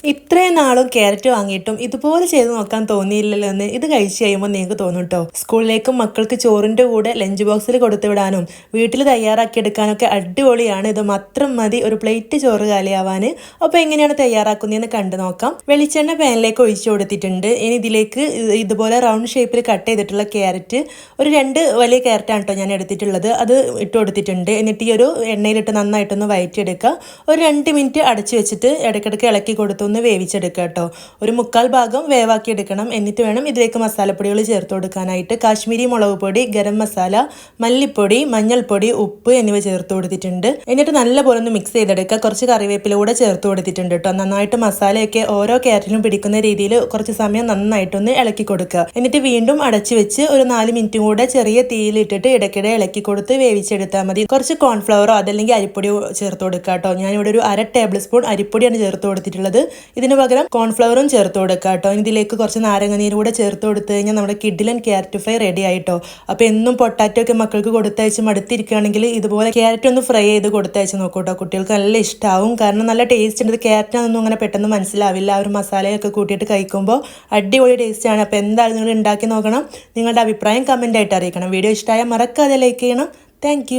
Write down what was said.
ഇത്രയും നാളും ക്യാരറ്റ് വാങ്ങിയിട്ടും ഇതുപോലെ ചെയ്ത് നോക്കാൻ തോന്നിയില്ലല്ലോ എന്ന് ഇത് കഴിച്ച് കഴിയുമ്പോൾ നിങ്ങൾക്ക് തോന്നും കേട്ടോ. സ്കൂളിലേക്കും മക്കൾക്ക് ചോറിൻ്റെ കൂടെ ലഞ്ച് ബോക്സിൽ കൊടുത്തു വിടാനും വീട്ടിൽ തയ്യാറാക്കി എടുക്കാനൊക്കെ അടിപൊളിയാണ്. ഇത് മാത്രം മതി ഒരു പ്ലേറ്റ് ചോറ് കാലിയാവാൻ. അപ്പോൾ എങ്ങനെയാണ് തയ്യാറാക്കുന്നതെന്ന് കണ്ടു നോക്കാം. വെളിച്ചെണ്ണ പാനിലേക്ക് ഒഴിച്ചു കൊടുത്തിട്ടുണ്ട്. ഇനി ഇതിലേക്ക് ഇതുപോലെ റൗണ്ട് ഷേപ്പിൽ കട്ട് ചെയ്തിട്ടുള്ള ക്യാരറ്റ്, ഒരു 2 വലിയ ക്യാരറ്റാണ് കേട്ടോ ഞാൻ എടുത്തിട്ടുള്ളത്, അത് ഇട്ട് കൊടുത്തിട്ടുണ്ട്. എന്നിട്ട് ഈ ഒരു എണ്ണയിലിട്ട് നന്നായിട്ടൊന്ന് വഴറ്റിയെടുക്കുക. ഒരു 2 മിനിറ്റ് അടച്ചു വെച്ചിട്ട് ഇടയ്ക്കിടയ്ക്ക് ഇളക്കി കൊടുത്തു ഒന്ന് വേവിച്ചെടുക്കുക കേട്ടോ. ഒരു 1/4 ഭാഗം വേവാക്കി എടുക്കണം. എന്നിട്ട് വേണം ഇതിലേക്ക് മസാലപ്പൊടികൾ ചേർത്ത് കൊടുക്കാനായിട്ട്. കാശ്മീരി മുളക് പൊടി, ഗരം മസാല, മല്ലിപ്പൊടി, മഞ്ഞൾപ്പൊടി, ഉപ്പ് എന്നിവ ചേർത്ത് കൊടുത്തിട്ടുണ്ട്. എന്നിട്ട് നല്ലപോലെ ഒന്ന് മിക്സ് ചെയ്തെടുക്കുക. കുറച്ച് കറിവേപ്പില കൂടെ ചേർത്ത് കൊടുത്തിട്ടുണ്ട് കേട്ടോ. നന്നായിട്ട് മസാലയൊക്കെ ഓരോ ക്യാരറ്റിനും പിടിക്കുന്ന രീതിയിൽ കുറച്ച് സമയം നന്നായിട്ടൊന്ന് ഇളക്കി കൊടുക്കുക. എന്നിട്ട് വീണ്ടും അടച്ചു വെച്ച് ഒരു 4 മിനിറ്റും കൂടെ ചെറിയ തീയിലിട്ടിട്ട് ഇടയ്ക്കിടെ ഇളക്കി കൊടുത്ത് വേവിച്ചെടുത്താൽ മതി. കുറച്ച് കോൺഫ്ലവറോ അതല്ലെങ്കിൽ അരിപ്പൊടിയോ ചേർത്ത് കൊടുക്കുക കേട്ടോ. ഞാനിവിടെ ഒരു 1/2 ടേബിൾ സ്പൂൺ അരിപ്പൊടിയാണ് ചേർത്ത് കൊടുത്തിട്ടുള്ളത്. ഇതിന് പകരം കോൺഫ്ലവറും ചേർത്ത് കൊടുക്കുക കേട്ടോ. ഇതിലേക്ക് കുറച്ച് നാരങ്ങ നീര് കൂടെ ചേർത്ത് കൊടുത്തു കഴിഞ്ഞാൽ നമ്മുടെ കിഡിലൻ ക്യാരറ്റ് ഫ്രൈ റെഡി ആയിട്ടോ. അപ്പോൾ എന്നും പൊട്ടാറ്റോ ഒക്കെ മക്കൾക്ക് കൊടുത്തയച്ച് മടുത്തിരിക്കുകയാണെങ്കിൽ ഇതുപോലെ ക്യാരറ്റ് ഒന്ന് ഫ്രൈ ചെയ്ത് കൊടുത്തയച്ച് നോക്കൂ കേട്ടോ. കുട്ടികൾക്ക് നല്ല ഇഷ്ടമാവും. കാരണം നല്ല ടേസ്റ്റ് ഉണ്ട്. ക്യാരറ്റാണെന്നൊന്നും അങ്ങനെ പെട്ടെന്ന് മനസ്സിലാവില്ല. ആ ഒരു മസാലയൊക്കെ കൂട്ടിയിട്ട് കഴിക്കുമ്പോൾ അടിപൊളി ടേസ്റ്റാണ്. അപ്പോൾ എന്തായാലും നിങ്ങൾ ഉണ്ടാക്കി നോക്കണം. നിങ്ങളുടെ അഭിപ്രായം കമൻ്റ് ആയിട്ട് അറിയിക്കണം. വീഡിയോ ഇഷ്ടമായാൽ മറക്കാതെ ലൈക്ക് ചെയ്യണം. താങ്ക്